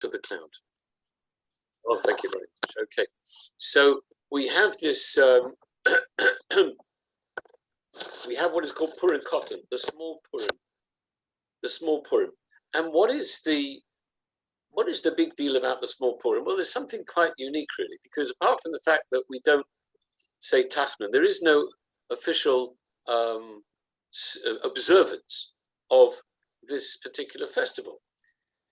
to the cloud. Oh, thank you very much. Okay, so we have this. We have what is called Purim Cotton, the small Purim, And what is the big deal about the small Purim? Well, there's something quite unique, really, because apart from the fact that we don't say Tachnan, there is no official observance of this particular festival.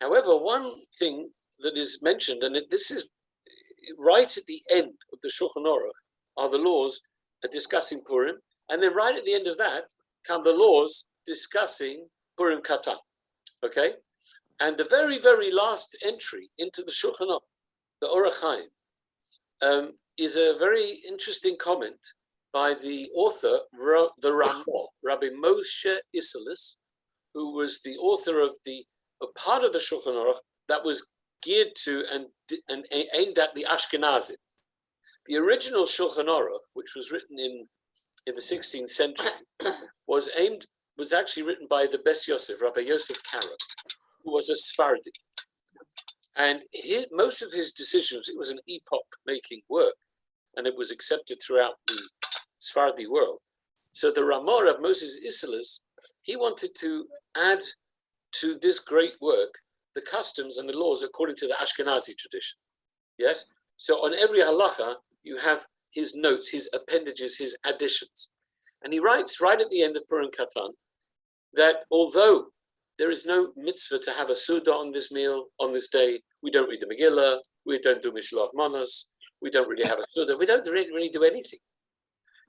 However, one thing that is mentioned, and this is right at the end of the Shulchan Aruch, are the laws discussing Purim, and then right at the end of that come the laws discussing Purim Katan. Okay, and the very, very last entry into the Shulchan Aruch, the Orach Chaim, is a very interesting comment by the author, the Ramah, Rabbi Moshe Isserles, who was the author of a part of the Shulchan Aruch that was geared to and aimed at the Ashkenazim. The original Shulchan Aruch, which was written in the 16th century, was actually written by the Bes Yosef, Rabbi Yosef Karo, who was a Sephardi. And most of his decisions, it was an epoch-making work, and it was accepted throughout the Sephardi world. So the Ramah of Moses Isserles, he wanted to add to this great work the customs and the laws according to the Ashkenazi tradition. Yes? So on every halacha, you have his notes, his appendages, his additions. And he writes right at the end of Purim Katan that although there is no mitzvah to have a Suda on this meal, on this day, we don't read the Megillah, we don't do Mishloach Manos, we don't really have a Suda, we don't really do anything.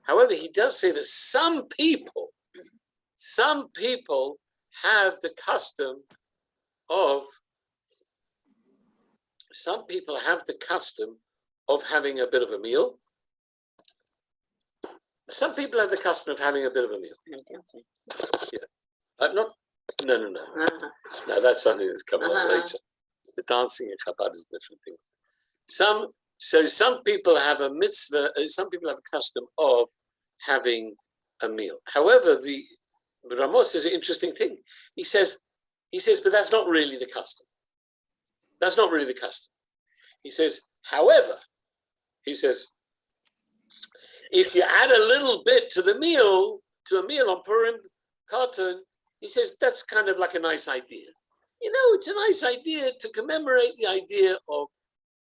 However, he does say that some people have the custom of having a bit of a meal. Some people have the custom of having a bit of a meal. Yeah. No, that's something that's coming up later. The dancing in Chabad is a different thing. Some people have a mitzvah, some people have a custom of having a meal. However, the Ramah says an interesting thing. He says, but that's not really the custom. That's not really the custom. He says, however, if you add a little bit to a meal on Purim Katan, he says that's kind of like a nice idea. It's a nice idea to commemorate the idea of,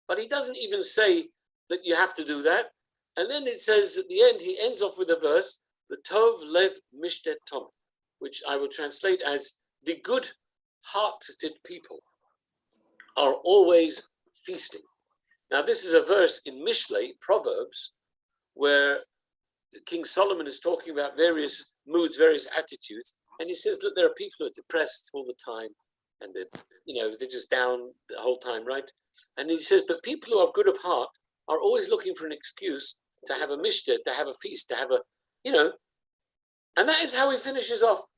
but he doesn't even say that you have to do that. And then it says at the end, he ends off with a verse, the Tov Lev Mishtet Tom, which I will translate as the good-hearted people are always feasting. Now, this is a verse in Mishlei, Proverbs, where King Solomon is talking about various moods, various attitudes, and he says, look, there are people who are depressed all the time, and they're just down the whole time, right? And he says, but people who are good of heart are always looking for an excuse to have a mishter, to have a feast, to have and that is how he finishes off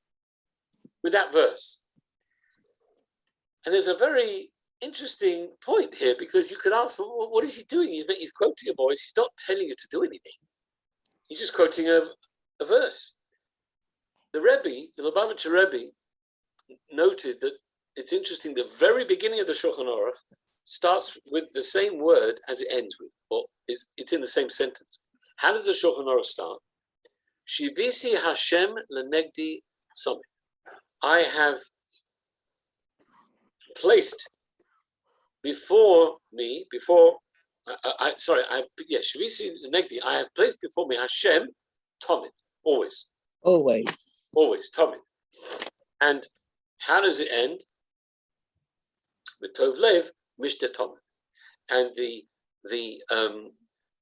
with that verse. And there's a very interesting point here, because you could ask, well, what is he doing? He's quoting a voice. He's not telling you to do anything. He's just quoting a verse. The Rabbi, the Lubavitcher Rabbi, noted that it's interesting, the very beginning of the Shulchan Aruch starts with the same word as it ends with, or it's in the same sentence. How does the Shulchan Aruch start? Shivisi Hashem lenegdi somit. I have placed before me, Shivisi lenegdi, I have placed before me Hashem Tomit, always. Always, Tomit. And how does it end? With Tov Lev, Mishte Tomit. And the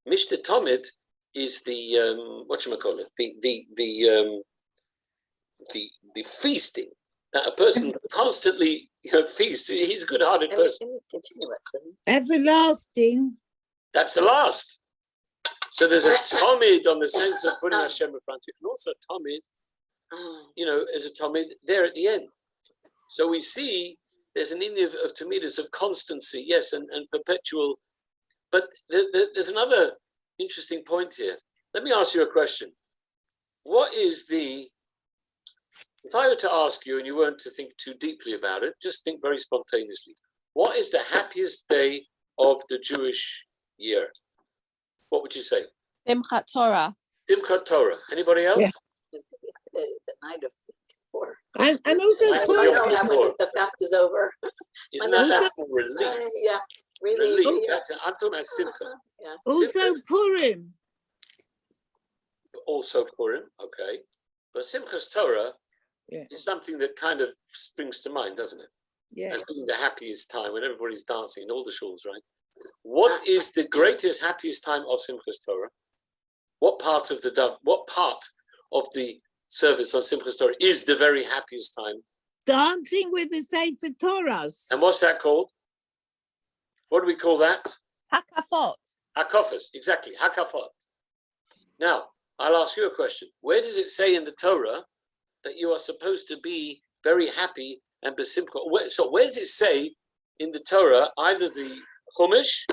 Mishte Tomit is the the feasting that a person constantly feasts. He's a good-hearted person. Continuous, doesn't it? Everlasting. That's the last. So there's a Tomid on the sense of putting Hashem in front of you, and also Tomid, as a Tomid there at the end. So we see there's an Indian of Tomidus of constancy, yes, and perpetual. But there's another interesting point here. Let me ask you a question. If I were to ask you and you weren't to think too deeply about it, just think very spontaneously, What is the happiest day of the Jewish year? What would you say? Simchat Torah. Simchat Torah. Anybody else? Yeah. The night of Kippur. And also I I Yom know that Kippur. when the fast is over. Isn't When that the- for relief? Yeah, really. Relief. Yeah. That's I'm talking about Simcha. Yeah. also Purim. Also Purim, okay. But Simchas Torah Yeah. is something that kind of springs to mind, doesn't it? Yeah. As being the happiest time when everybody's dancing in all the shuls, right? What is the greatest, happiest time of Simchas Torah? What part of the service on Simchas Torah is the very happiest time? Dancing with the Sefer Torahs. And what's that called? What do we call that? Hakafot. Hakafos, exactly, Hakafot. Now, I'll ask you a question. Where does it say in the Torah that you are supposed to be very happy and besimcha? So where does it say in the Torah, either the Chumash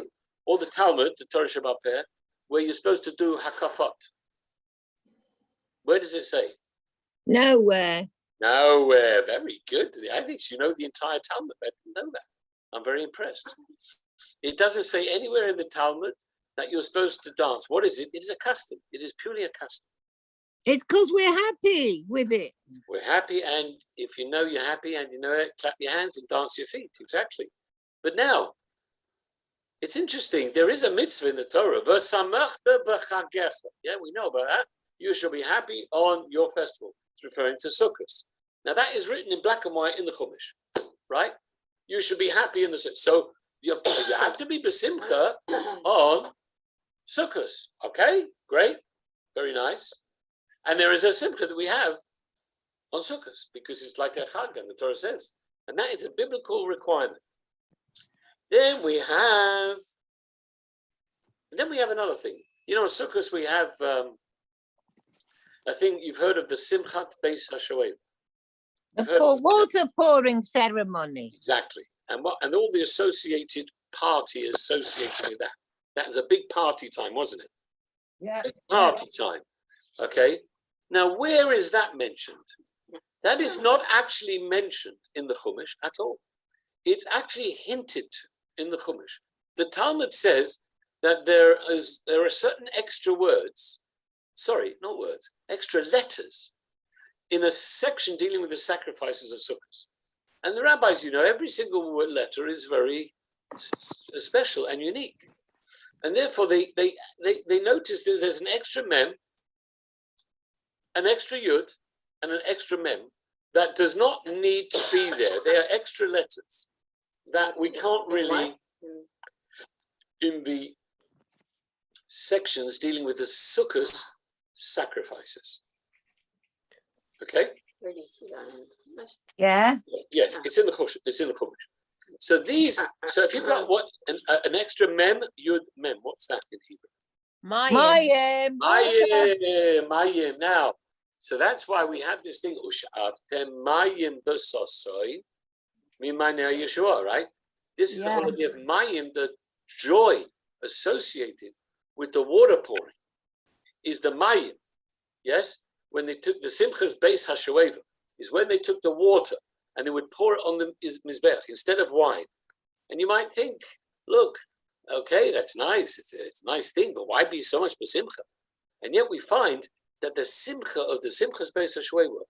or the Talmud, the Torah Sheba'al Peh, where you're supposed to do Hakafot? Where does it say? Nowhere. Nowhere. Very good. I think you know the entire Talmud. I didn't know that. I'm very impressed. It doesn't say anywhere in the Talmud that you're supposed to dance. What is it? It is a custom. It is purely a custom. It's because we're happy with it. We're happy, and if you know you're happy and you know it, clap your hands and dance your feet. Exactly. But now, it's interesting. There is a mitzvah in the Torah. V'samachta b'chagecha. Yeah, we know about that. You shall be happy on your festival. It's referring to Sukkot. Now that is written in black and white in the Chumash, right? You should be happy in the Sukkot. So you have to be besimcha on Sukkot. Okay, great, very nice. And there is a simcha that we have on Sukkot because it's like a chag, and the Torah says, and that is a biblical requirement. Then we have another thing. You know, in Sukkot we have a thing you've heard of the Simchat Beis HaShoel. The water pouring ceremony. Exactly, and all the associated party associated with that. That was a big party time, wasn't it? Yeah. Big party time. Okay. Now, where is that mentioned? That is not actually mentioned in the Chumash at all. It's actually hinted in the Chumash. The Talmud says that there are certain extra words, extra letters in a section dealing with the sacrifices of Sukkot. And the rabbis, every single letter is very special and unique. And therefore, they notice that there's an extra mem, an extra yud, and an extra mem that does not need to be there. They are extra letters that we can't really, in the sections dealing with the Sukkot sacrifices. Okay? Where do you see that in the Chumash? Yeah. Yes, it's in the Chumash. It's in the Chumash. So if you've got an extra mem, yud, mem, what's that in Hebrew? Mayim. Mayim. Now, so that's why we have this thing, Ush'avtem mayim b'sosoi mimanei Yeshua, right? This is the whole idea of mayim, the joy associated with the water pouring, is the mayim. Yes? When they took the Simchas Beis HaShoeva, is when they took the water and they would pour it on the Mizbech instead of wine. And you might think, look, okay, that's nice. It's a nice thing, but why be so much besimcha? And yet we find that the simcha of the Simchas Beis HaShoeva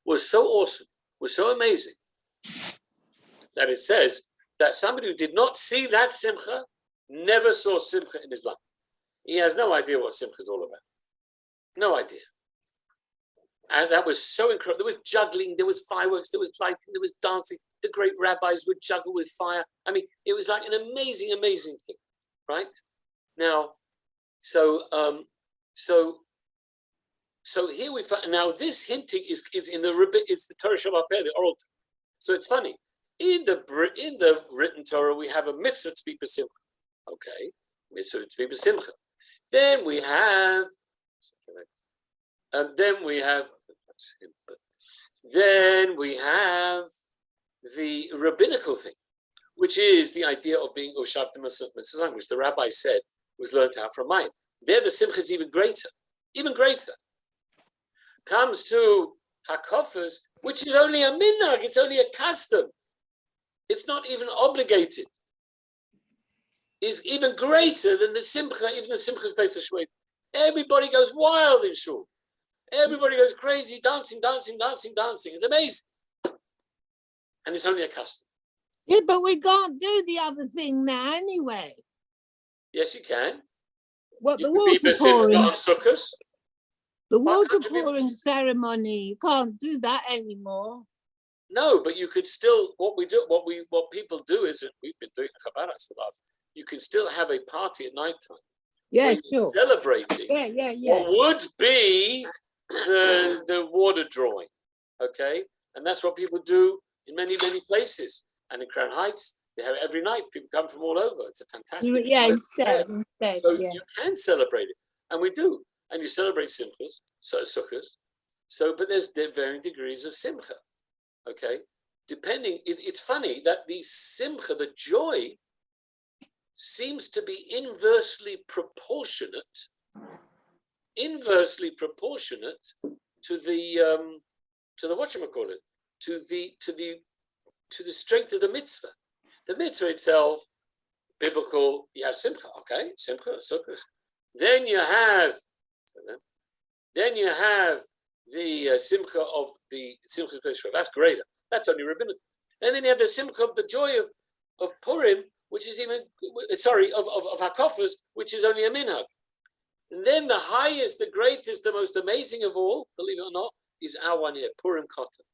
was so awesome, was so amazing, that it says that somebody who did not see that simcha never saw simcha in his life. He has no idea what simcha is all about. No idea. And that was so incredible. There was juggling, there was fireworks, there was lighting, there was dancing. The great rabbis would juggle with fire. I mean, it was like an amazing, amazing thing, right? Now, so here we find, now this hinting is in the Rabbi, it's the Torah Sheba'al Peh, the oral Torah. So it's funny. In the written Torah, we have a mitzvah to be besimcha. Okay, mitzvah to be besimcha. Then we have the rabbinical thing, which is the idea of being Oshavtim Mitzvah, which the rabbi said was learned out from Mayim. There the simcha is even greater. Comes to Hakafos, which is only a minhag, it's only a custom. it's not even obligated, is even greater than the simcha, even the simcha's Pesach Shmini. Everybody goes wild in shul. Everybody goes crazy, dancing. It's amazing. And it's only a custom. Yeah, but we can't do the other thing now anyway. Yes, you can. What, You the can be water besimcha pouring? on sukkahs. The Why water can't you be- pouring ceremony, you can't do that anymore. No, but you could still, what people do is, and we've been doing Chabad for the last, you can still have a party at nighttime. Yeah, where you're sure. celebrating Yeah. what would be the water drawing. Okay? And that's what people do in many places. And in Crown Heights, they have it every night. People come from all over. It's a fantastic Yeah, affair. instead, So yeah. you can celebrate it. And we do. And you celebrate simchas, sukkahs. So, but there's varying degrees of simcha. Okay? Depending, it's funny that the simcha, the joy, seems to be inversely proportionate to the whatchamacallit, to the strength of the mitzvah. The mitzvah itself, biblical, you have simcha, okay? Simcha, sukkah. Then you have the simcha of the simcha's Pesach. That's greater. That's only rabbinic. And then you have the simcha of the joy of Purim, which is even, of Hakafas, which is only a minhag. And then the highest, the greatest, the most amazing of all, believe it or not, is our one here, Purim Katan,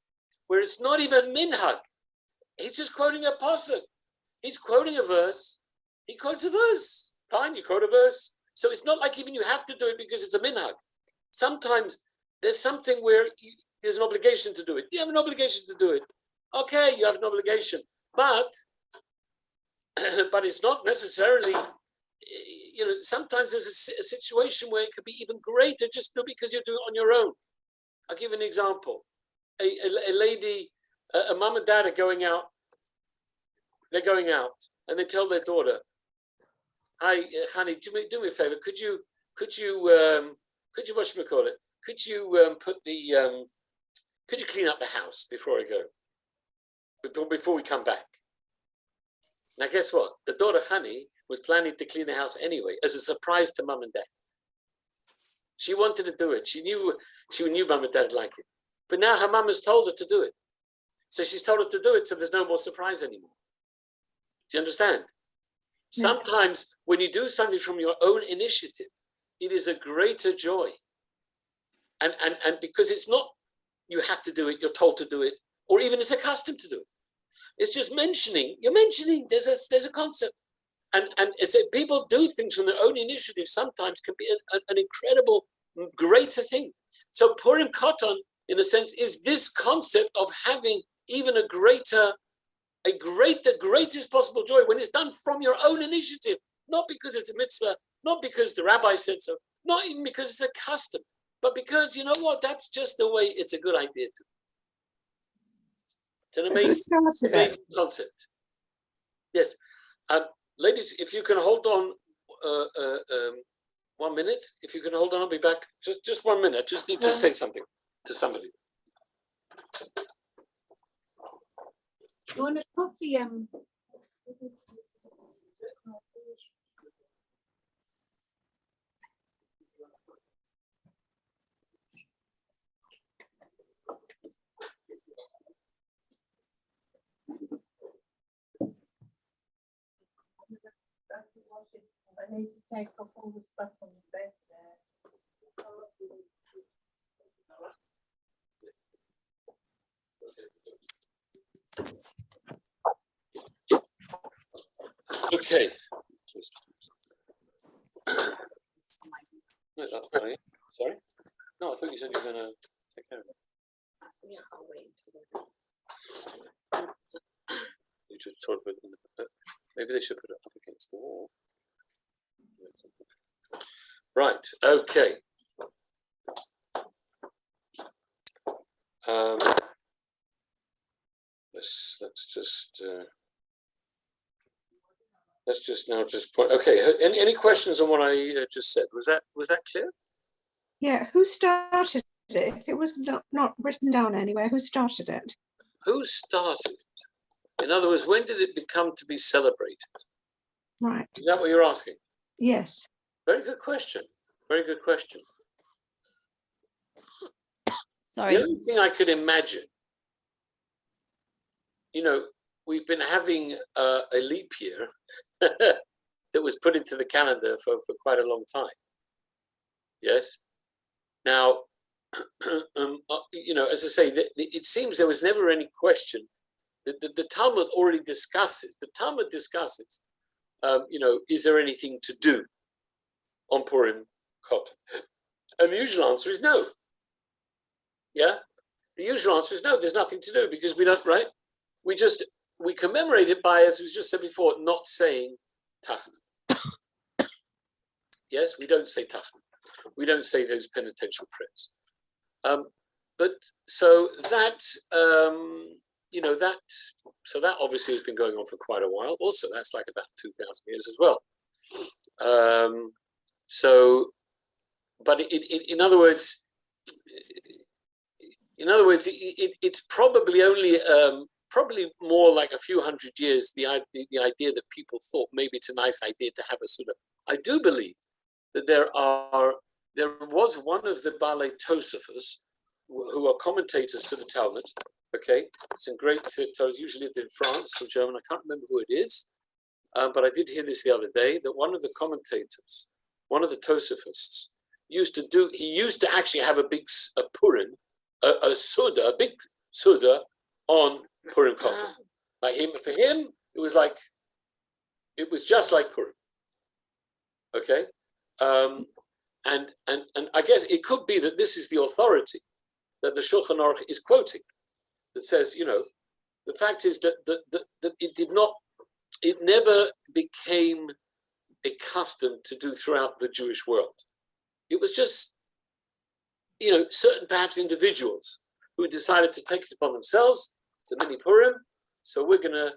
where it's not even minhag. He's just quoting a pasuk. He's quoting a verse. He quotes a verse. Fine, you quote a verse. So it's not like even you have to do it because it's a minhag. Sometimes there's something where there's an obligation to do it. You have an obligation to do it. Okay, you have an obligation. But it's not necessarily, sometimes there's a situation where it could be even greater just because you're doing it on your own. I'll give an example. A lady, a mom and dad are going out. They're going out and they tell their daughter, "Hi, honey, do me a favor. Could you whatchamacallit? Could you could you clean up the house before I go? Before we come back?" Now, guess what? The daughter, Hani, was planning to clean the house anyway, as a surprise to mum and dad. She wanted to do it. She knew mum and dad would like it. But now her mum has told her to do it. So she's told her to do it, so there's no more surprise anymore. Do you understand? Yeah. Sometimes when you do something from your own initiative, it is a greater joy. And because it's not you have to do it, you're told to do it, or even it's a custom to do it. It's just you're mentioning there's a concept. And it's people do things from their own initiative sometimes can be an incredible, greater thing. So Purim Katan, in a sense, is this concept of having even the greatest possible joy when it's done from your own initiative, not because it's a mitzvah, not because the rabbi said so, not even because it's a custom, but because, you know what, that's just the way it's a good idea to. It's an amazing concept. Yes. Ladies, if you can hold on 1 minute, if you can hold on, I'll be back. Just 1 minute. I just need to say something to somebody. You want a coffee? I need to take off all the stuff on the bed there. Okay. No, that's fine. Sorry? No, I thought you said you were going to take care of it. Yeah, I'll wait until You should sort of maybe they should put it up against the wall. Right. Okay. Let's just now point. Okay. Any questions on what I just said? Was that clear? Yeah. Who started it? It was not written down anywhere. Who started it? Who started? In other words, when did it become to be celebrated? Right. Is that what you're asking? Yes. Very good question. Very good question. Sorry. The only thing I could imagine, we've been having a leap year that was put into the calendar for quite a long time. Yes. Now, as I say, it seems there was never any question. The Talmud already discusses. The Talmud discusses. Is there anything to do on Purim Kotan? And the usual answer is no. Yeah, the usual answer is no. There's nothing to do because we don't. Right? We commemorate it by, as we just said before, not saying Tachna. Yes, we don't say Tachna. We don't say those penitential prayers. But so that that obviously has been going on for quite a while. Also, that's like about 2,000 years as well. But in other words, it's probably only probably more like a few hundred years. The idea that people thought maybe it's a nice idea to have a sort of. I do believe that there was one of the Balei Tosafos who are commentators to the Talmud. Okay, some great Tosafos, usually lived in France or German. I can't remember who it is, but I did hear this the other day that one of the commentators, one of the Tosafists, used to actually have a big Purim, a Suda, a big Suda on Purim Kotan. Like for him, it was just like Purim. Okay, and I guess it could be that this is the authority that the Shulchan Aruch is quoting, that says, the fact is that it never became a custom to do throughout the Jewish world. It was just, certain perhaps individuals who decided to take it upon themselves. It's a mini Purim, so we're gonna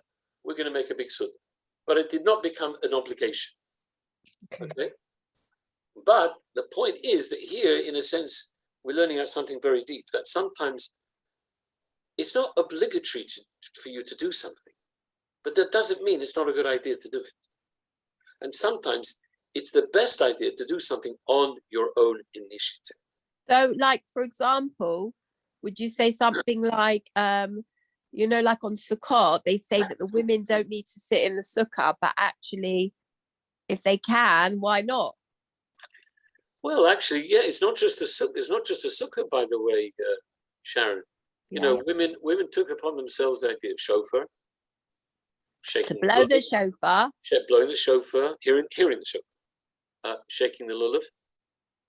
make a big Suda. But it did not become an obligation. Okay. But the point is that here, in a sense, we're learning out something very deep, that sometimes it's not obligatory for you to do something, but that doesn't mean it's not a good idea to do it. And sometimes it's the best idea to do something on your own initiative. So, like, for example, would you say something like, like on Sukkot, they say that the women don't need to sit in the sukkah, but actually, if they can, why not? Well, actually, yeah, it's not just a sukkah. It's not just a sukkah, by the way, Sharon. Women took upon themselves the idea of shofar, shaking to blow the shofar, blowing the shofar, hearing the shofar, shaking the lulav,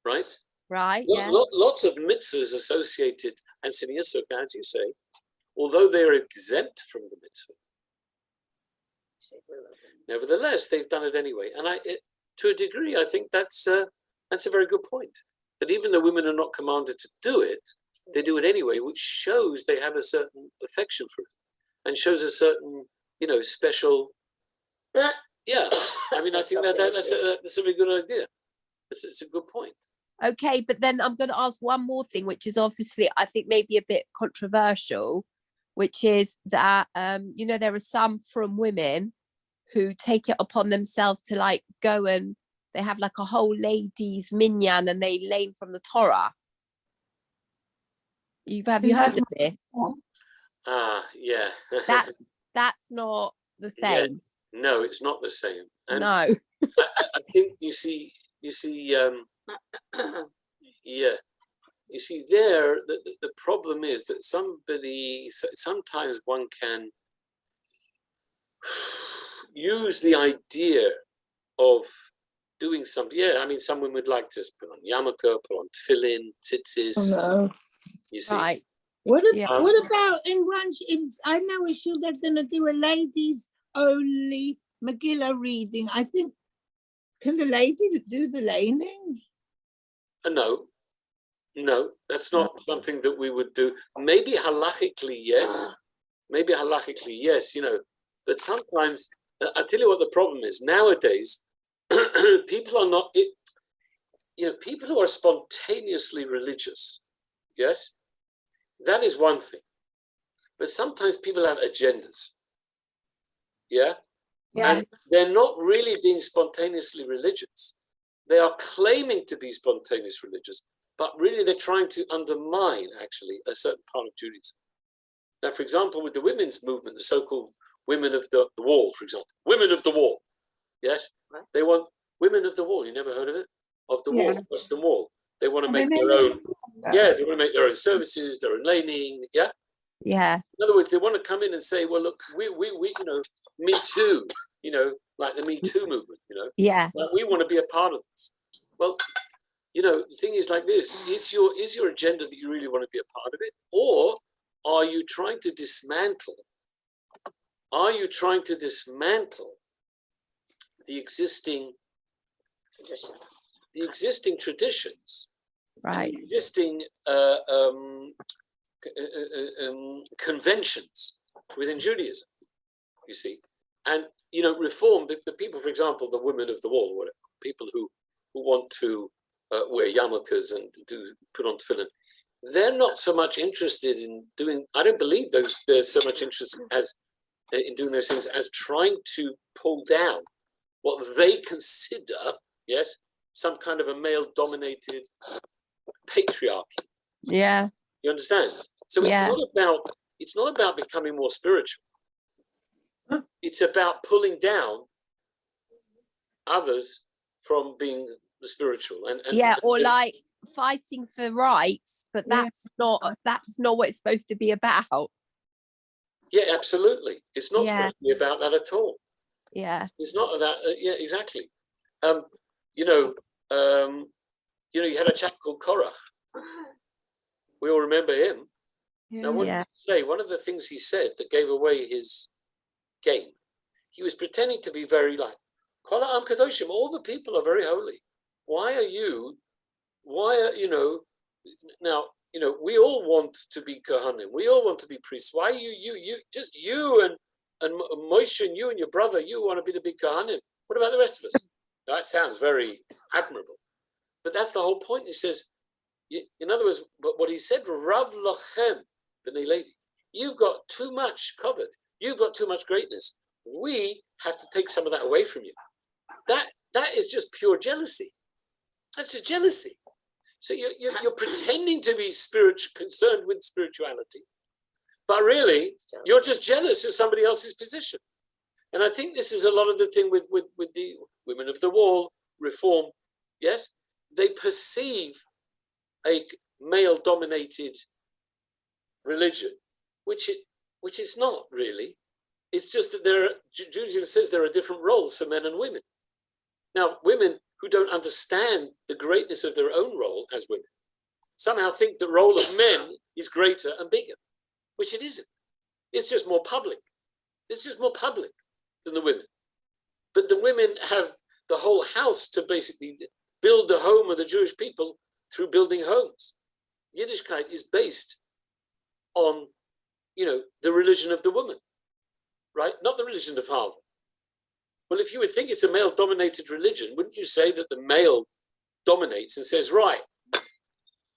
right? Right. Yeah. Lots of mitzvahs associated, and sitting a sukkah, as you say, although they are exempt from the mitzvah, nevertheless they've done it anyway. And to a degree, I think that's a very good point. That even though women are not commanded to do it, they do it anyway, which shows they have a certain affection for it, and shows a certain, special. Yeah, I mean, I think that's a very good idea. It's a good point. Okay, but then I'm going to ask one more thing, which is obviously, I think, maybe a bit controversial, which is that, there are some from women who take it upon themselves to like go and they have like a whole ladies minyan and they learn from the Torah. Have you heard of this? Yeah. That's not the same. Yes. No, it's not the same. And no. I think you see, yeah. You see, there the problem is that sometimes one can use the idea of doing something. Yeah, I mean, someone would like to put on yarmulke, put on tefillin, tzitzis. Oh, no. You see, Right. What about in one? I know a Shiur they're going to do a ladies only Megillah reading. I think, can the lady do the laning? No, that's not something that we would do. Maybe halachically, yes. But sometimes, I'll tell you what the problem is. Nowadays, people are not, people who are spontaneously religious, yes, that is one thing. But sometimes people have agendas. Yeah? Yeah. And they're not really being spontaneously religious. They are claiming to be spontaneous religious, but really they're trying to undermine, actually, a certain part of Judaism. Now, for example, with the women's movement, the so-called women of the wall, for example, women of the wall, yes? Right. They want women of the wall. You never heard of it? Of the wall, Western Wall. They want to make their own, yeah, they want to make their own services, their own laning, yeah? Yeah. In other words, they want to come in and say, well, look, we you know, Me Too, you know, like the Me Too movement, you know, Yeah. like we want to be a part of this. Well, you know, the thing is like this, is your agenda that you really want to be a part of it? Or are you trying to dismantle the existing traditions, Right. the existing conventions within Judaism, you see? And, you know, reform, the people, for example, the women of the wall, whatever, people who want to wear yarmulkes and put on tefillin, they're not so much interested in doing, I don't believe they're so much interested in doing those things as trying to pull down what they consider, yes, some kind of a male-dominated patriarchy. Yeah. You understand? So it's not about becoming more spiritual. It's about pulling down others from being spiritual and or like fighting for rights, but that's not what it's supposed to be about. Yeah, absolutely. It's not supposed to be about that at all. Yeah. It's not that. Yeah, exactly. You know, you had a chap called Korach. We all remember him. Now, what did he say? One of the things he said that gave away his game, he was pretending to be very like, Kol ha'am kadoshim, all the people are very holy. Why are you now, we all want to be Kohanim. We all want to be priests. Why you and Moshe and you and your brother, you want to be the big Kohanim. What about the rest of us? That sounds very admirable. But that's the whole point. He says, in other words, but what he said, Rav lochem b'nei Levi, you've got too much covered. You've got too much greatness. We have to take some of that away from you. That is just pure jealousy. That's a jealousy. So you're pretending to be concerned with spirituality, but really you're just jealous of somebody else's position. And I think this is a lot of the thing with the women of the wall reform. Yes, they perceive a male-dominated religion, which is not really. It's just that Judaism says there are different roles for men and women. Now, women who don't understand the greatness of their own role as women somehow think the role of men is greater and bigger, which it isn't. It's just more public. It's just more public than the women. But the women have the whole house to basically build the home of the Jewish people through building homes. Yiddishkeit is based on, the religion of the woman, right? Not the religion of the father. Well, if you would think it's a male-dominated religion, wouldn't you say that the male dominates and says, right,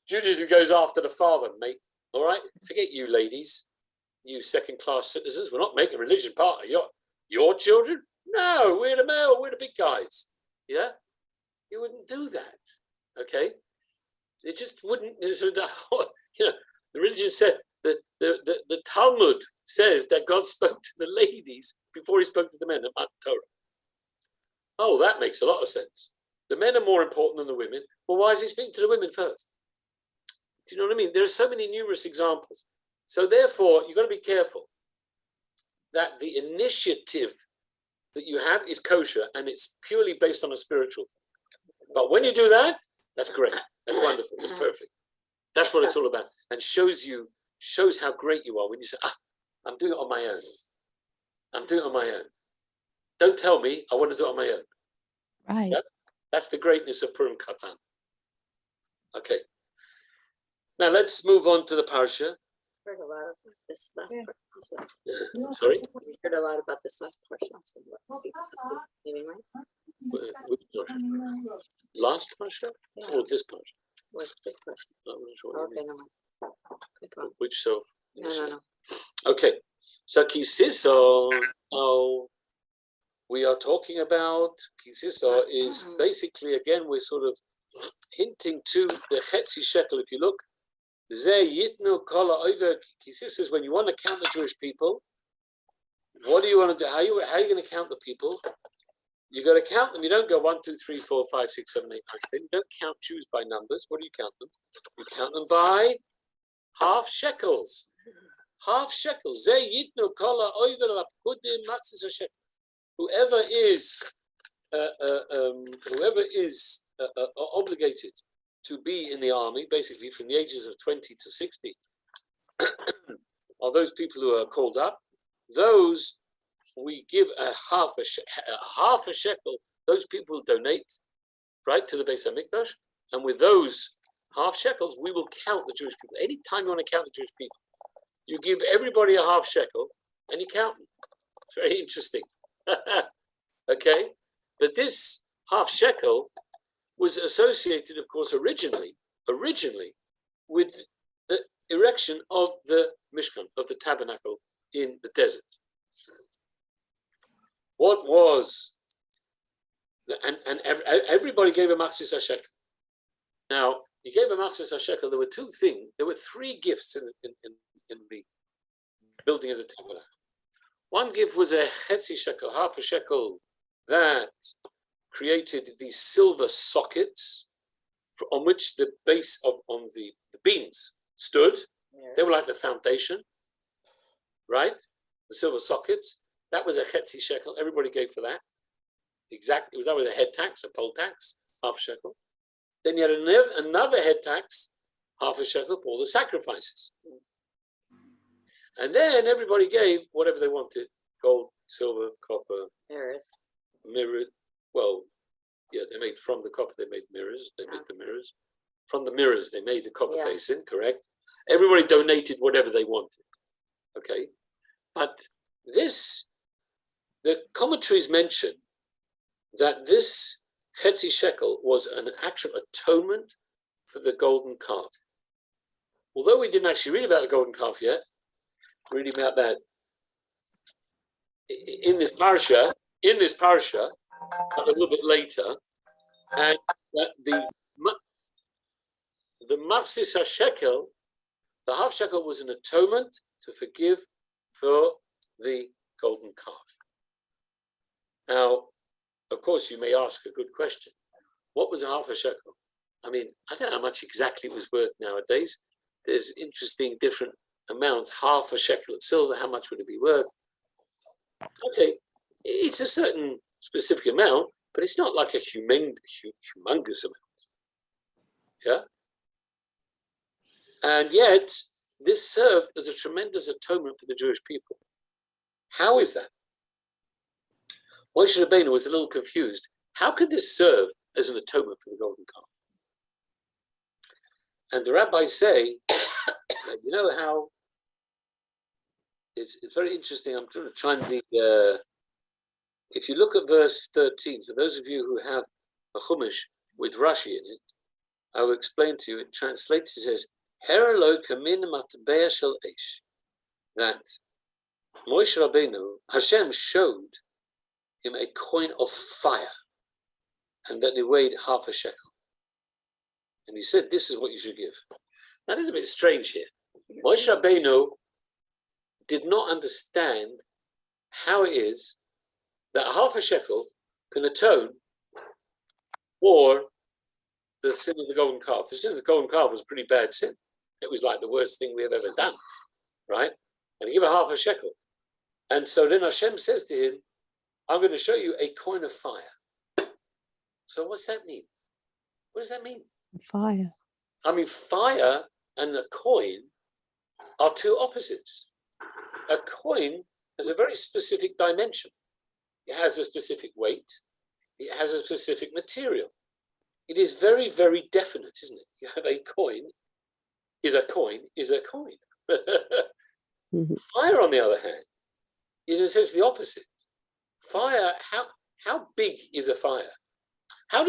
Judaism goes after the father, mate, all right? Forget you ladies, you second-class citizens. We're not making religion part of your children. No, we're the big guys, yeah? You wouldn't do that, okay? It just wouldn't, the religion said, the Talmud says that God spoke to the ladies before he spoke to the men about Torah. Oh, that makes a lot of sense. The men are more important than the women. Well, why is he speaking to the women first? Do you know what I mean? There are so many numerous examples. So therefore, you've got to be careful that the initiative that you have is kosher and it's purely based on a spiritual thing. But when you do that, that's great. That's wonderful. That's perfect. That's what it's all about. And shows how great you are when you say, I'm doing it on my own. I'm doing it on my own. Don't tell me, I want to do it on my own. Right. Yeah? That's the greatness of Purim Katan. Okay. Now let's move on to the Parsha. Heard a lot about this last Parsha. Sorry? We heard a lot about this last Parsha. So meaning, right? Which Parsha? Last Parsha? Yeah. Or this Parsha? What's this Parsha? I'm not sure what you Okay, mean. no mind. Click on. Which self? No. Okay. So Sisa, are talking about Sisa is basically, again, we're sort of hinting to the Chetzi Shekel. If you look, Ze Yitnu Kala Oiver Sisa is when you want to count the Jewish people. What do you want to do? How are you going to count the people? You got to count them. You don't go 1, 2, 3, 4, 5, 6, 7, 8, 9, 10. You don't count Jews by numbers. What do you count them? You count them by half shekels. Half shekels. Ze Yitnu Kala Oiver Lapudim Matzis HaShekel. Whoever is obligated to be in the army, basically from the ages of 20 to 60, are those people who are called up. Those we give a half a shekel. Those people donate, right, to the Beis Hamikdash, and with those half shekels, we will count the Jewish people. Anytime you want to count the Jewish people, you give everybody a half shekel and you count them. It's very interesting. Okay, but this half shekel was associated, of course, originally with the erection of the Mishkan, of the tabernacle in the desert. What was everybody gave a machzis hashekel. Now, you gave a machzis hashekel. There were two things. There were three gifts in the building of the tabernacle. One gift was a chetzi shekel, half a shekel, that created these silver sockets on which the base on the beams stood. Yes. They were like the foundation, right? The silver sockets. That was a chetzi shekel. Everybody gave for that. Exactly. That was a head tax, a poll tax, half a shekel. Then you had another head tax, half a shekel, for all the sacrifices. And then everybody gave whatever they wanted: gold, silver, copper, mirror. Well, yeah, they made from the copper. They made mirrors. They made the mirrors. From the mirrors, they made the copper basin. Correct. Everybody donated whatever they wanted. Okay, but the commentaries mention that this chetzi shekel was an actual atonement for the golden calf. Although we didn't actually read about the golden calf yet, we're reading about that in this Parsha, a little bit later, and that the machzis hashekel, the half shekel, was an atonement to forgive for the golden calf. Now, of course, you may ask a good question. What was a half a shekel? I mean, I don't know how much exactly it was worth nowadays. There's interesting different amounts. Half a shekel of silver, how much would it be worth? Okay, it's a certain specific amount, but it's not like a humongous amount. Yeah? And yet, this served as a tremendous atonement for the Jewish people. How is that? Moshe Rabbeinu was a little confused. How could this serve as an atonement for the golden calf? And the rabbis say, you know how it's very interesting. I'm trying to try and if you look at verse 13, for those of you who have a chumash with Rashi in it, I will explain to you. It translates, it says, Herelo kamin matbeah shel eish, that Moshe Rabbeinu, Hashem showed him a coin of fire, and that it weighed half a shekel. And he said, this is what you should give. That is a bit strange here. Moshe Rabbeinu did not understand how it is that half a shekel can atone for the sin of the golden calf. The sin of the golden calf was a pretty bad sin. It was like the worst thing we have ever done, right? And he gave a half a shekel. And so then Hashem says to him, I'm going to show you a coin of fire. So what's that mean? What does that mean? Fire. I mean, fire and the coin are two opposites. A coin has a very specific dimension. It has a specific weight. It has a specific material. It is very, very definite, isn't it? You have a coin is a coin is a coin. Mm-hmm. Fire, on the other hand, is in a sense the opposite. Fire, how big is a fire? How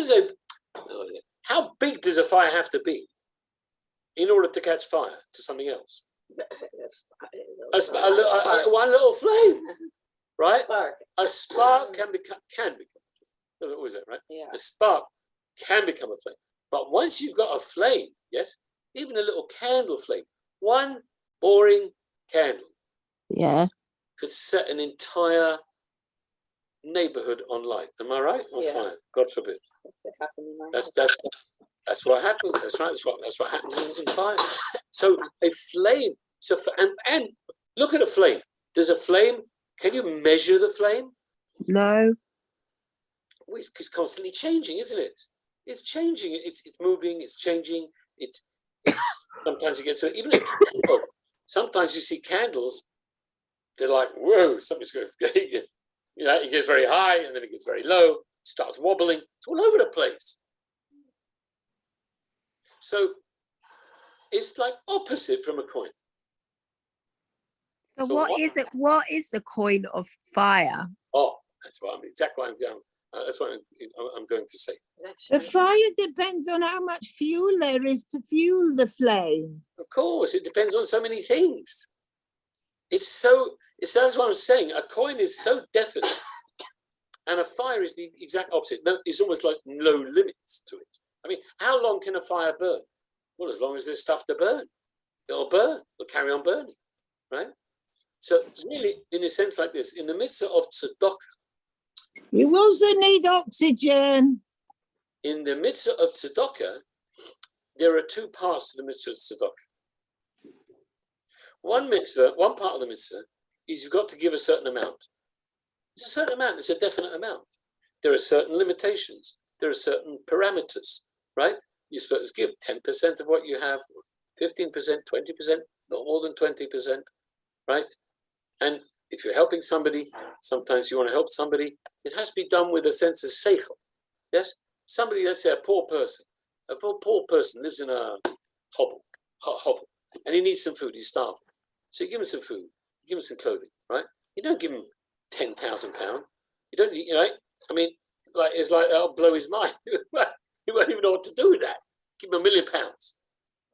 big does a fire have to be in order to catch fire to something else? One little flame, right? Spark. A spark can become Doesn't always that, right? Yeah. A spark can become a flame. But once you've got a flame, yes, even a little candle flame, one boring candle Yeah. could set an entire neighborhood on light. Am I right? On Yeah. fire. God forbid. That's what happened in my That's house. what happens. That's right. That's what happens in fire. So a flame. So and look at a flame. There's a flame. Can you measure the flame? No. Well, it's constantly changing, isn't it? It's changing. It's moving. It's changing. It's sometimes you get so even a candle. Sometimes you see candles. They're like, whoa, something's going. You know, it gets very high and then it gets very low. It starts wobbling. It's all over the place. So it's like opposite from a coin. So So what what- is it? What is the coin of fire? Oh, that's what I'm exactly what I'm going. That's what I'm going to say. The fire depends on how much fuel there is to fuel the flame. Of course, it depends on so many things. It's that's what I'm saying. A coin is so definite, and a fire is the exact opposite. No, it's almost like no limits to it. I mean, how long can a fire burn? Well, as long as there's stuff to burn, it'll burn. It'll carry on burning, right? So really, in a sense like this, in the midst of tzedakah, You also need oxygen. in the mitzvah of tzedakah, there are two parts to the mitzvah of tzedakah. One part of the mitzvah is you've got to give a certain amount. It's a certain amount, it's a definite amount. There are certain limitations, there are certain parameters, right? You're supposed to give 10% of what you have, 15%, 20%, not more than 20%, right? And if you're helping somebody, sometimes you want to help somebody, it has to be done with a sense of seichel. Yes? Somebody, let's say a poor person lives in a hovel, and he needs some food, he's starving. So you give him some food, you give him some clothing, right? You don't give him £10,000. You don't, I mean, like it's like that'll blow his mind. He won't even know what to do with that. Give him £1 million,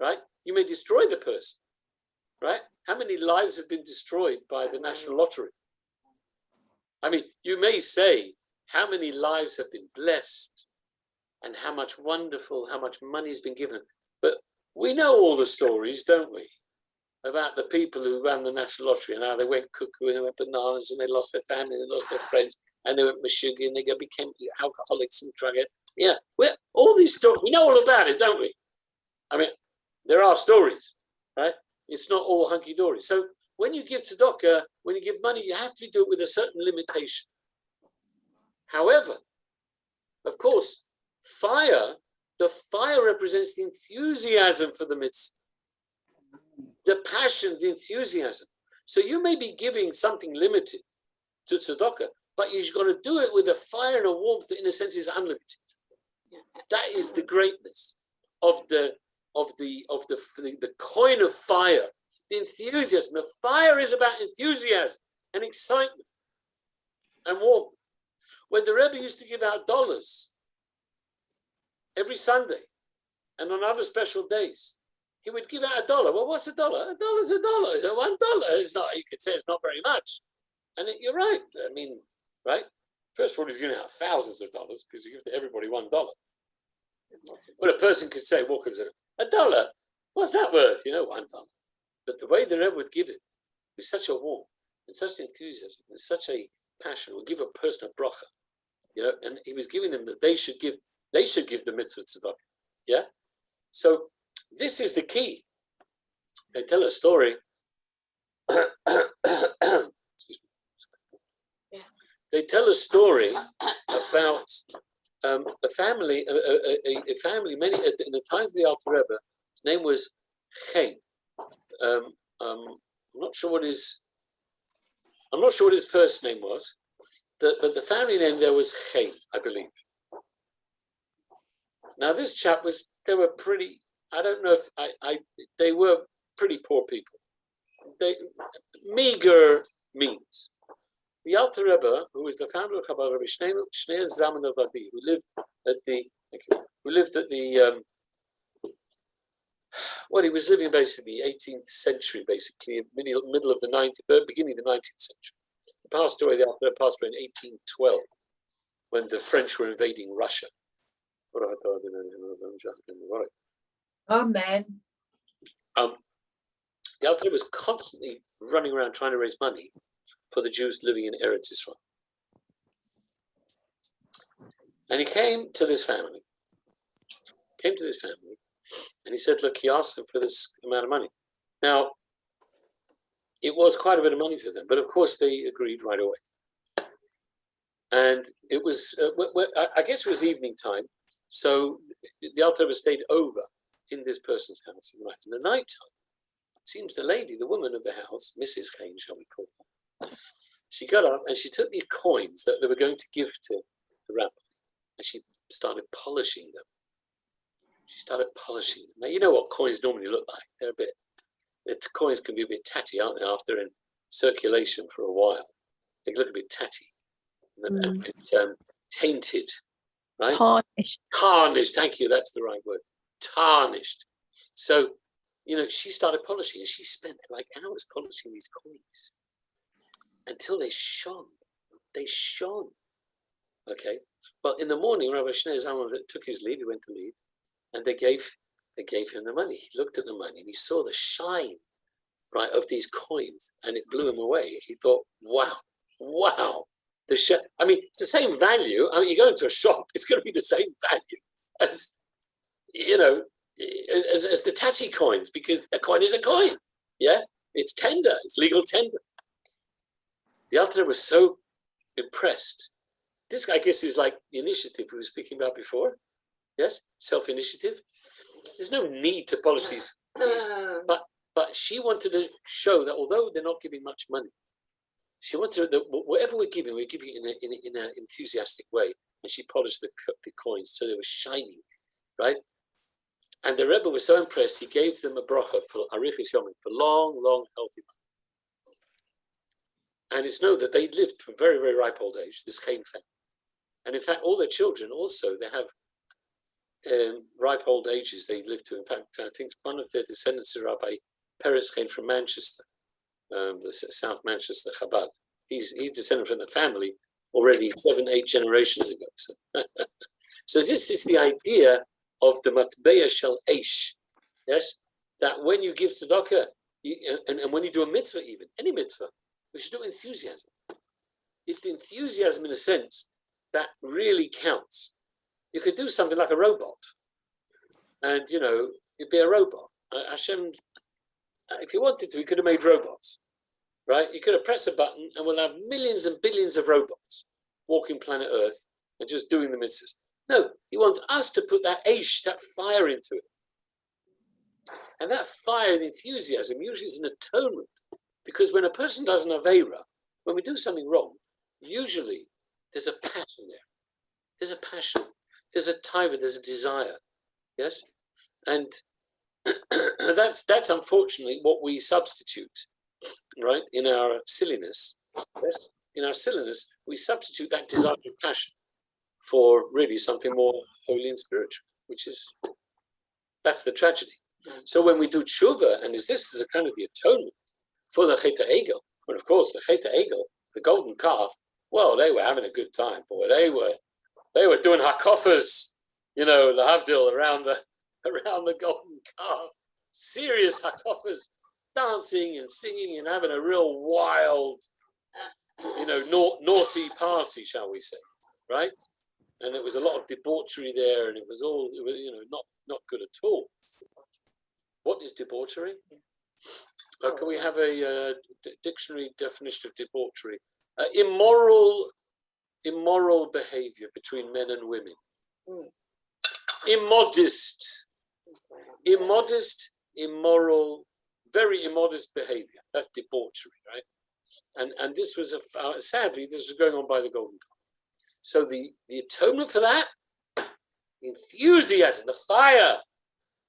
right? You may destroy the person, right? How many lives have been destroyed by the national lottery? I mean, you may say how many lives have been blessed and how much money has been given. But we know all the stories, don't we? About the people who ran the national lottery and how they went cuckoo and they went bananas and they lost their family and they lost their friends and they went mashugi and they became alcoholics and drug it. Yeah, all these stories, we know all about it, don't we? I mean, there are stories, right? It's not all hunky-dory. So when you give tzedakah, when you give money, you have to do it with a certain limitation. However, of course, the fire represents the enthusiasm for the mitzvah, the passion, the enthusiasm. So you may be giving something limited to tzedakah, but you've got to do it with a fire and a warmth that, in a sense, is unlimited. That is the greatness of the coin of fire, the enthusiasm. The fire is about enthusiasm and excitement and warmth. When the Rebbe used to give out dollars every Sunday and on other special days, he would give out $1. Well, what's $1? $1 is $1. $1. It's not. You could say it's not very much, and you're right. I mean, right? First of all, he's giving out thousands of dollars because he gives to everybody $1. But a person could say, what comes in it? $1. What's that worth? $1. But the way the Rebbe would give it with such a warmth and such enthusiasm and such a passion, would give a person a bracha, and he was giving them that they should give the mitzvah tzedakah. Yeah. So this is the key. I tell a story. Excuse me. They tell a story about a family. A family. Many in the times of the Alter Rebbe, his name was Chaim. I'm not sure what his first name was, but the family name there was Chaim, I believe. Now this chap they were pretty. I don't know if they were pretty poor people. They meager means. The Alter Rebbe, who was the founder of Chabad, Rabbi Shneur Zalman of Rabbi, who lived at the he was living basically 18th century, basically middle of the 19th, beginning of the 19th century. He passed away in 1812 when the French were invading Russia. Amen. The Alter Rebbe was constantly running around trying to raise money for the Jews living in Eretz Israel. And he came to this family, and he said, look, he asked them for this amount of money. Now, it was quite a bit of money for them, but of course they agreed right away. And it was, I guess it was evening time, so the Alter Rebbe stayed over in this person's house in the night time. It seems the lady, the woman of the house, Mrs. Kane, shall we call her, she got up and she took the coins that they were going to give to the rabbi, and she started polishing them. Now, you know what coins normally look like. They're the coins can be a bit tatty, aren't they, after in circulation for a while. They look a bit tatty, and tainted, right? Tarnished, thank you, that's the right word. Tarnished. So, she started polishing, and she spent like hours polishing these coins until they shone. Okay. Well, in the morning, Rabbi Shneur Zalman took his leave. He went to leave, and they gave him the money. He looked at the money and he saw the shine, right, of these coins, and it blew him away. He thought, wow. It's the same value. You go into a shop, it's going to be the same value as as the tatty coins, because a coin is a coin. Yeah, it's tender. It's legal tender. The Alter Rebbe was so impressed. This guy, I guess, is like the initiative we were speaking about before. Yes, self-initiative. There's no need to polish these, but she wanted to show that although they're not giving much money, she wanted that whatever we're giving in an enthusiastic way. And she polished the coins so they were shining, right? And the Rebbe was so impressed, he gave them a bracha for arichis yomim, for long, healthy life. And it's known that they lived for very, very ripe old age, this Cain family. And in fact, all their children also, they have ripe old ages they lived to. In fact, I think one of their descendants is Rabbi Peretz came from Manchester, the South Manchester Chabad. He's descended from the family already 7-8 generations ago. So this is the idea of the matbeya shel eish, yes, that when you give tzedakah, and when you do a mitzvah, even any mitzvah, we should do enthusiasm. It's the enthusiasm in a sense that really counts. You could do something like a robot, and you'd be a robot. Hashem, if you wanted to, he could have made robots, right? You could have pressed a button, and we'll have millions and billions of robots walking planet Earth and just doing the mitzvahs. No, he wants us to put that aish, that fire into it. And that fire and enthusiasm usually is an atonement. Because when a person does an aveira, when we do something wrong, usually there's a passion there. There's a passion. There's a taiva, there's a desire. Yes? And that's unfortunately what we substitute, right? In our silliness. Yes? In our silliness, we substitute that desire and passion for really something more holy and spiritual, that's the tragedy. So when we do tshuva, and this is a kind of the atonement for the Chet HaEgel, but of course the Chet HaEgel, the golden calf, well, they were having a good time, boy. They were doing hakafas, lahavdil around the golden calf, serious hakafas, dancing and singing and having a real wild, naughty party, shall we say, right? And there was a lot of debauchery there, and it was not good at all. What is debauchery? Can we have a dictionary definition of debauchery? Immoral behavior between men and women. Immodest, immoral, very immodest behavior. That's debauchery, right? And this was sadly, this was going on by the golden calf. So the atonement for that, enthusiasm, the fire.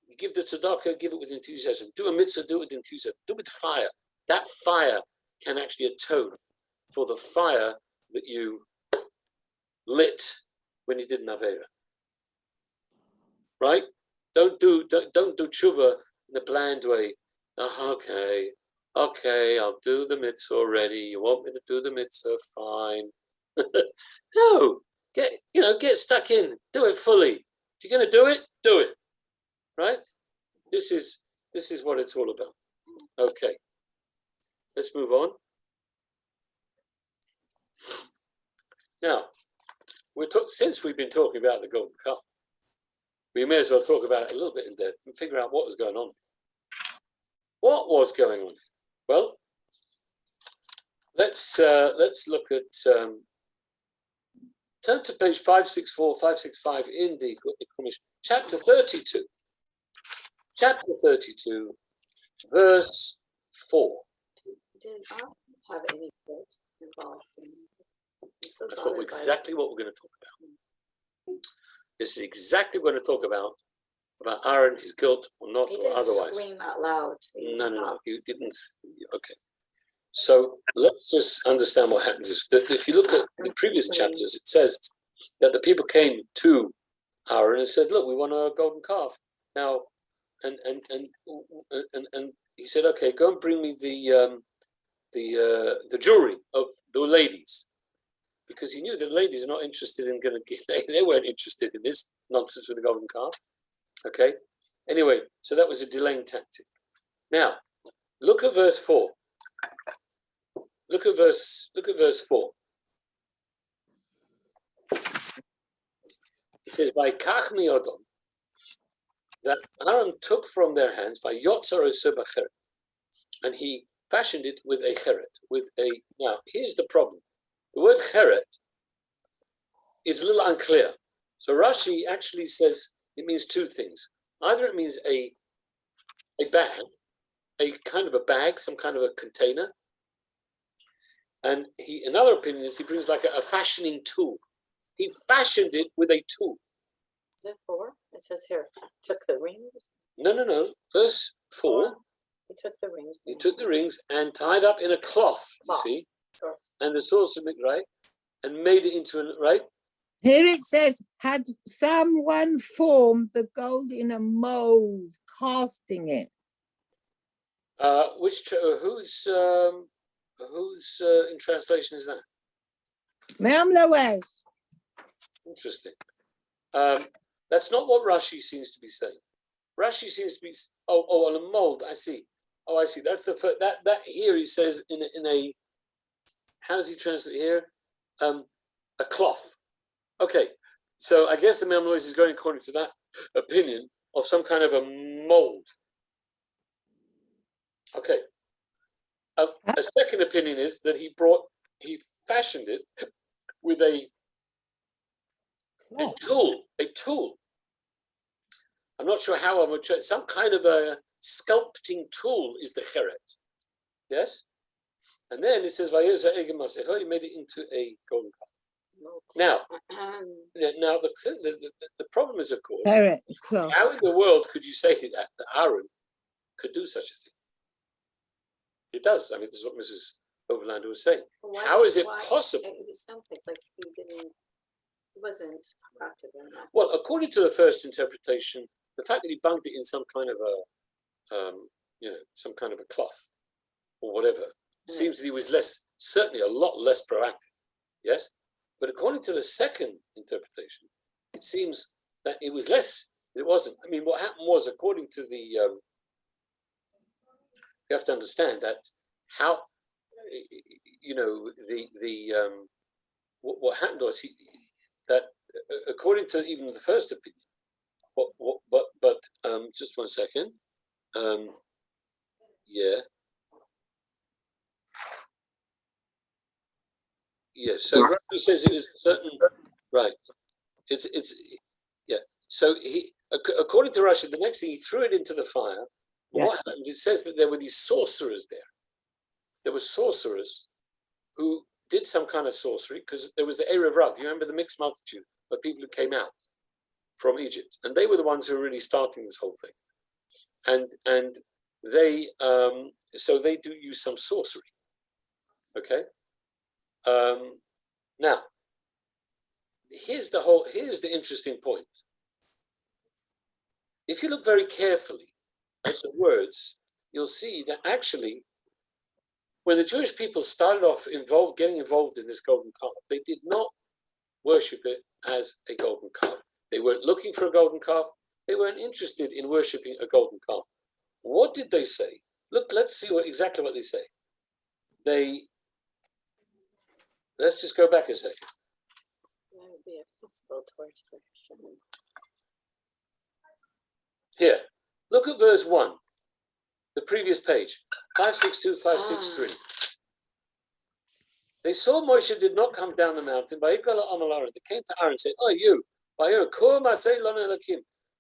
You give the tzedakah, give it with enthusiasm. Do a mitzvah, do it with enthusiasm. Do it with fire. That fire can actually atone for the fire that you lit when you did an aveira. Right? Don't do tshuva in a bland way. Okay, Okay, I'll do the mitzvah already. You want me to do the mitzvah? Fine. No, get stuck in. Do it fully. If you're going to do it, do it. Right? This is what it's all about. Okay, let's move on. Now, since we've been talking about the golden calf, we may as well talk about it a little bit in depth and figure out what was going on. What was going on? Well, let's look at turn to page 564, 565 in the commission, chapter 32. Chapter 32, verse 4. Did I have any guilt involved in That's exactly what we're going to talk about. This is exactly what we're going to talk about Aaron, his guilt or not, He or didn't otherwise. scream out loud. No, you didn't. Okay. So let's just understand what happens. If you look at the previous chapters, it says that the people came to Aaron and said, "Look, we want a golden calf." Now, and he said, "Okay, go and bring me the jewelry of the ladies," because he knew that ladies are not interested in going to give. They weren't interested in this nonsense with the golden calf. Okay. Anyway, so that was a delaying tactic. Now, look at verse 4. Look at verse 4. It says, "By kach miyodom," that Aaron took from their hands, by yotzar bacheret, and he fashioned it with a cheret, with a. Now, here's the problem. The word cheret is a little unclear. So Rashi actually says it means two things. Either it means a bag, a kind of a bag, some kind of a container. And another opinion is he brings like a fashioning tool. He fashioned it with a tool. Is it 4? It says here, took the rings. No. Verse 4. He took the rings. He took the rings and tied up in a cloth, you see, and the source of it, right, and made it into a, right? Here it says, had someone formed the gold in a mold, casting it. Whose in translation is that? Me'am Loaz. Interesting. That's not what Rashi seems to be saying. Rashi seems to be on a mold. I see. I see. That's the first, that here he says in a how does he translate here? A cloth. Okay, so I guess the Me'am Loaz is going according to that opinion of some kind of a mold. Okay. A second opinion is that he fashioned it with a tool. I'm not sure how I would try. Some kind of a sculpting tool is the cheret. Yes? And then it says, he made it into a golden calf. Now the problem is, of course, how in the world could you say that Aaron could do such a thing? It does. I mean, this is what Mrs. Overlander was saying. How is it possible? It sounds like he wasn't active in that. Well, according to the first interpretation, the fact that he bunked it in some kind of some kind of a cloth or whatever, seems that he was certainly a lot less proactive. Yes? But according to the second interpretation, it seems that it was less. It wasn't. I mean, what happened was, according to the, you have to understand that how, what happened was that according to even the first opinion, but just one second, Yes, so Rabbi says it was certain, right? It's So he, according to Rashi, the next thing he threw it into the fire. Yes. What happened? It says that there were these sorcerers there. There were sorcerers who did some kind of sorcery because there was the Erev Rav. You remember the mixed multitude of people who came out from Egypt, and they were the ones who were really starting this whole thing. And they so they do use some sorcery. Okay. Now, here's the interesting point. If you look very carefully at the words, you'll see that actually when the Jewish people started off getting involved in this golden calf, they did not worship it as a golden calf. They weren't looking for a golden calf. They weren't interested in worshiping a golden calf. What did they say? Look, let's see exactly what they say. Let's just go back a second. That would be a festival torch for Hashem. Here, look at verse 1, the previous page, 562, 563. They saw Moshe did not come down the mountain. They came to Aaron and said, "Oh, you,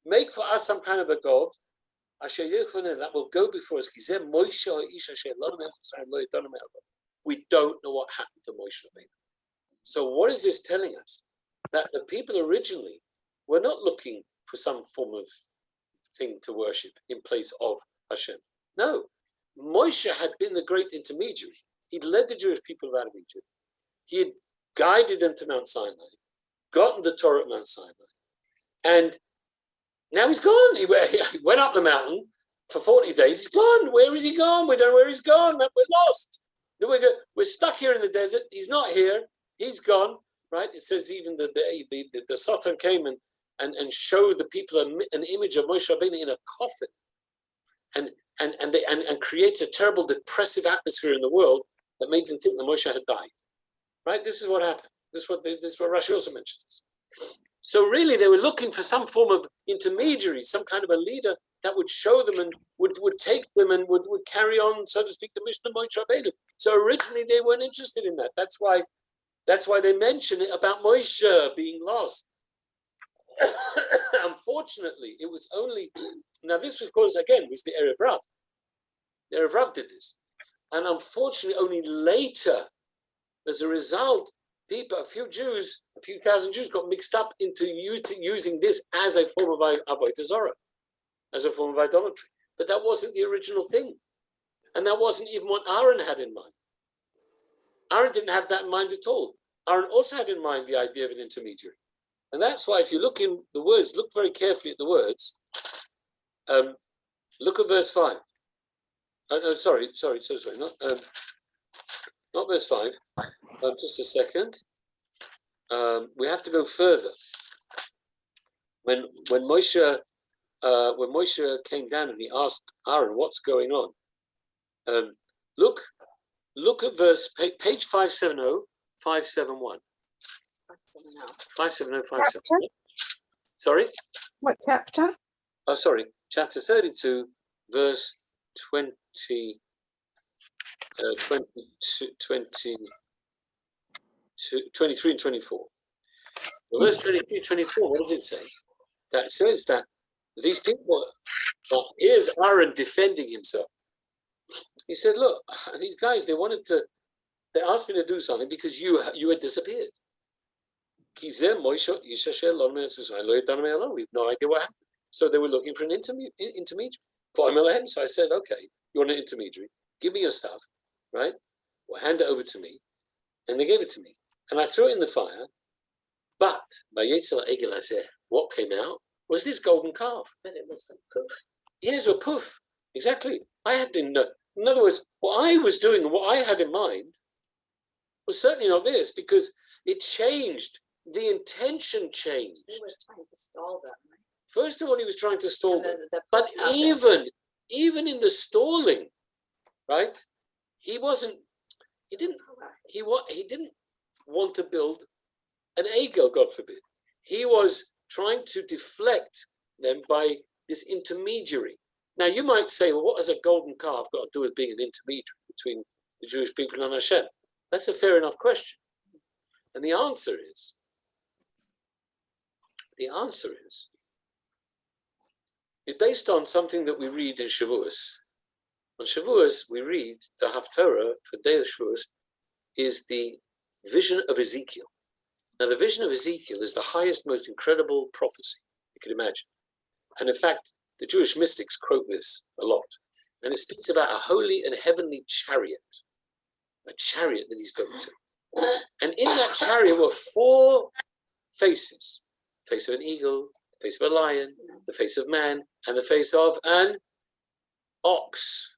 make for us some kind of a god that will go before us. We don't know what happened to Moshe Rabbeinu." So what is this telling us? That the people originally were not looking for some form of thing to worship in place of Hashem. No, Moshe had been the great intermediary. He'd led the Jewish people out of Egypt. He had guided them to Mount Sinai, gotten the Torah at Mount Sinai, and now he's gone. He went up the mountain for 40 days. He's gone. Where is he gone? We don't know where he's gone. We're lost. We're stuck here in the desert. He's not here. He's gone. Right? It says even the Satan came and showed the people an image of Moshe Rabbeinu in a coffin, and created a terrible depressive atmosphere in the world that made them think that Moshe had died. Right? This is what happened. This is what Rashi also mentions. So really, they were looking for some form of intermediary, some kind of a leader that would show them and would take them and would carry on, so to speak, the mission of Moshe Rabbeinu. So originally, they weren't interested in that. That's why they mention it about Moshe being lost. Unfortunately, it was only now. This, of course, again was the Erev Rav. The Erev Rav did this, and unfortunately, only later, as a result, a few thousand Jews got mixed up into using this as a form of avodah zarah, as a form of idolatry. But that wasn't the original thing, and that wasn't even what Aaron had in mind. Aaron didn't have that in mind at all. Aaron also had in mind the idea of an intermediary. And that's why if you look in the words, look very carefully at the words. Look at verse 5. Sorry, not verse 5. Just a second. We have to go further. When Moshe came down and he asked Aaron, "What's going on?" Look at page 570, 571. 570, 571. Sorry? What chapter? Oh, sorry. Chapter 32, verse 20, 23 and 24. Well, verse 23, 24, what does it say? That says that these people, here's Aaron defending himself. He said, "Look, these guys, they asked me to do something because you had disappeared. We have no idea what happened." So they were looking for an intermediary. So I said, "Okay, you want an intermediary? Give me your stuff, right? Well, hand it over to me." And they gave it to me. And I threw it in the fire. But what came out was this golden calf. But it was a poof. Yes, a poof. Exactly. In other words, what I was doing and what I had in mind was certainly not this, because it changed. The intention changed. He was trying to stall them, right? First of all, he was trying to stall them. But But even in the stalling, right? He didn't want to build an egel, God forbid. He was trying to deflect them by this intermediary. Now, you might say, well, what has a golden calf got to do with being an intermediary between the Jewish people and Hashem? That's a fair enough question. And the answer is, it's based on something that we read in Shavuos. On Shavuos, we read the Haftarah for Day of Shavuos is the vision of Ezekiel. Now, the vision of Ezekiel is the highest, most incredible prophecy you can imagine. And in fact, the Jewish mystics quote this a lot. And it speaks about a holy and heavenly chariot, a chariot that he's built to. And in that chariot were 4 faces: the face of an eagle, the face of a lion, the face of man, and the face of an ox.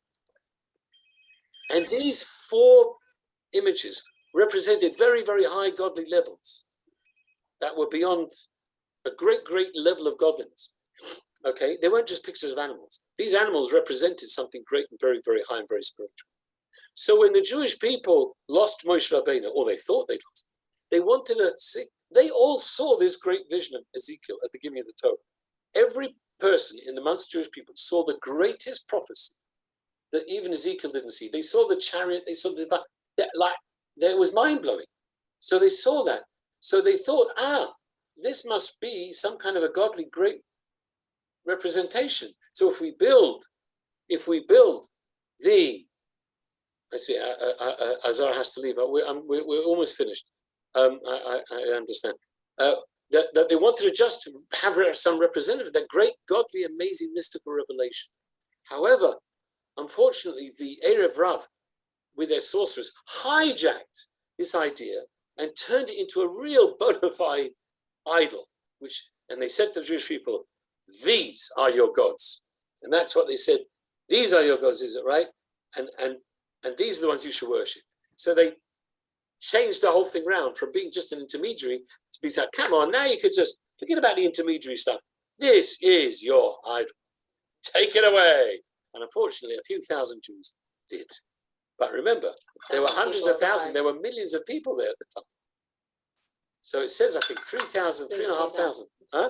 And these 4 images represented very, very high godly levels that were beyond a great, great level of godliness. Okay, they weren't just pictures of animals. These animals represented something great and very, very high and very spiritual. So when the Jewish people lost Moshe Rabbeinu, or they thought they'd lost, they wanted to see, they all saw this great vision of Ezekiel at the beginning of the Torah. Every person in amongst Jewish people saw the greatest prophecy that even Ezekiel didn't see. They saw the chariot, they saw it was mind-blowing. So they saw that. So they thought, this must be some kind of a godly great representation. So if we build the, let's see, Azar has to leave. We're almost finished. I understand. That they wanted to just have some representative, that great, godly, amazing, mystical revelation. However, unfortunately, the Erev Rav, with their sorcerers, hijacked this idea and turned it into a real bona fide idol, and they said to the Jewish people, these are your gods. And that's what they said. These are your gods, is it right? And these are the ones you should worship. So they changed the whole thing around from being just an intermediary to be like, come on, now you could just forget about the intermediary stuff. This is your idol. Take it away. And unfortunately, a few thousand Jews did. But remember, there were hundreds of thousands, there were millions of people there at the time. So it says, I think, 3,000, 3,500. Huh?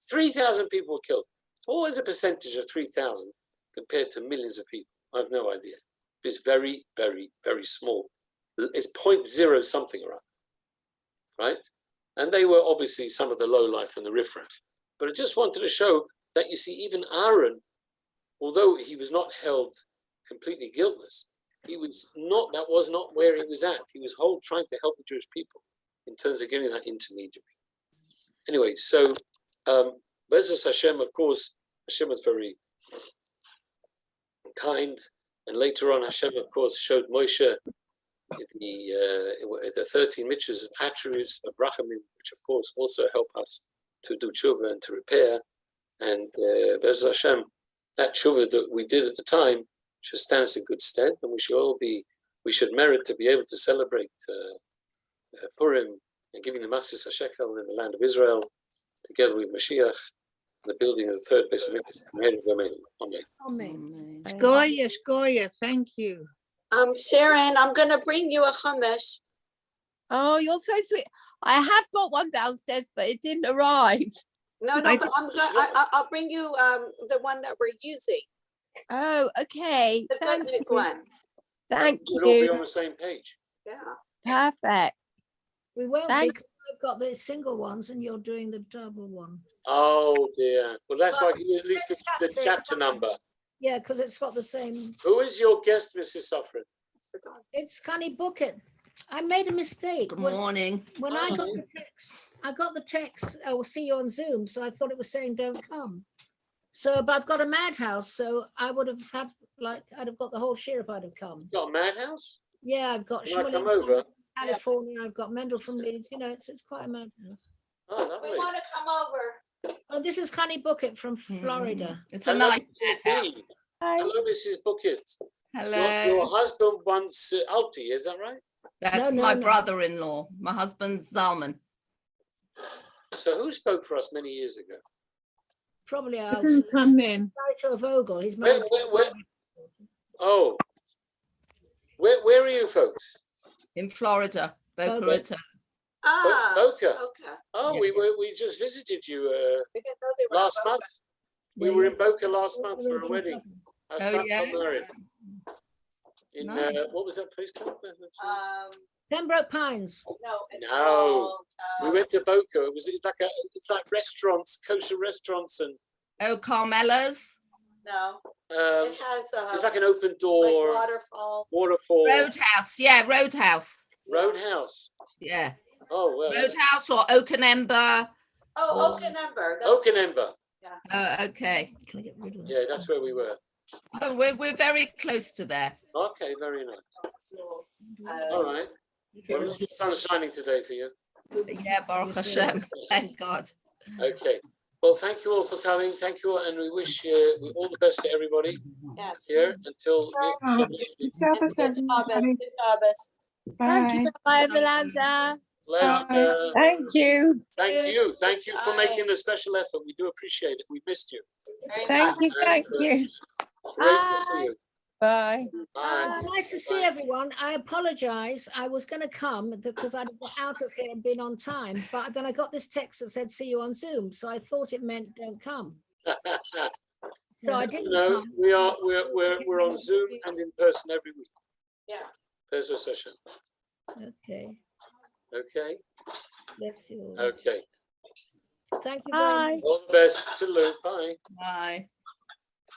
3,000 people were killed. What is a percentage of 3,000 compared to millions of people? I have no idea. It's very, very, very small. It's 0.0 something around, right? And they were obviously some of the lowlife and the riffraff. But I just wanted to show that, you see, even Aaron, although he was not held completely guiltless, that was not where he was at. He was trying to help the Jewish people in terms of getting that intermediary. Anyway, so Bezos Hashem, of course, Hashem was very kind, and later on Hashem, of course, showed Moshe the 13 mitzvahs of attributes of Rachamim, which of course also help us to do tshuva and to repair. And Bezos Hashem, that tshuva that we did at the time should stand us in good stead, and we should merit to be able to celebrate Purim and giving the Matzis HaShekel in the land of Israel, together with Mashiach, the building of the third place of Amen. Amen. Shkoya, thank you. Sharon, I'm going to bring you a hummus. Oh, you're so sweet. I have got one downstairs, but it didn't arrive. No, but I'll bring you the one that we're using. Oh, okay. The Gutnick one. Thank We'll all be you. on the same page. Yeah. Perfect. We won't Thank- because I've got the single ones and you're doing the double one. Oh dear. Well, that's why I give you at least the chapter number. Yeah, because it's got the same. Who is your guest, Mrs. Suffren? It's Connie Bucket. I made a mistake. Good morning. When I got the text, I will see you on Zoom, so I thought it was saying don't come. So, but I've got a madhouse, so I would have had, I'd have got the whole Shiur if I'd have come. You got a madhouse? Yeah, I've got Can I Shmuley come from over? California, I've got Mendel from Leeds, it's quite a madhouse. Oh, lovely. We want to come over. Oh, this is Connie Bucket from Florida. It's a Hello, nice Mrs. house. B. Hello, Mrs. Bucket. Hello. Your husband wants Alti, is that right? That's No, my no. brother-in-law. My husband's Zalman. So who spoke for us many years ago? Probably He our didn't come in. Nigel Vogel. He's Where, married. oh, where are you folks? In Florida, Boca Boca. Raton. Boca. Okay. Oh, Yeah. we just visited you We didn't know they were last in Boca. month. We were in Boca last month for a Boca. wedding. Our Oh, son yeah. got married in Nice. what was that place called? Pembroke Pines. No, it's No. called, We went to Boca. It's like restaurants, kosher restaurants, and Oh, Carmela's. no, it it has it's like an open like door waterfall Roadhouse. Yeah, Roadhouse. roadhouse. Yeah. Oh well, Roadhouse or Oak and Ember. Oh, Oak and Ember. Oak and Ember. Oh, okay. Can I get rid of that? Yeah, that's where we were. Oh, we're very close to there. Okay, very nice. All right. Well, the sun's shining today for you. Yeah, Baruch Hashem. Thank God. Okay. Well, thank you all for coming. Thank you all, and we wish all the best to everybody Yes. here until next Good Shabbos, Good Shabbos. everybody. Good Shabbos. Thank you, Bye. Overlander. pleasure. Thank you. Thank you for Bye. making the special effort. We do appreciate it. We missed you. Very Thank much. you. Thank you. Great to see you. Bye. Bye. It's nice to see Bye. everyone. I apologize. I was going to come because I'd got out of here and been on time, but then I got this text that said, see you on Zoom. So I thought it meant don't come. So I didn't No, come. we're on Zoom and in person every week. Yeah. There's a session. Okay. Okay. Bless you. all. Okay. Thank you very Bye. much. All the best to Luke. Bye. Bye.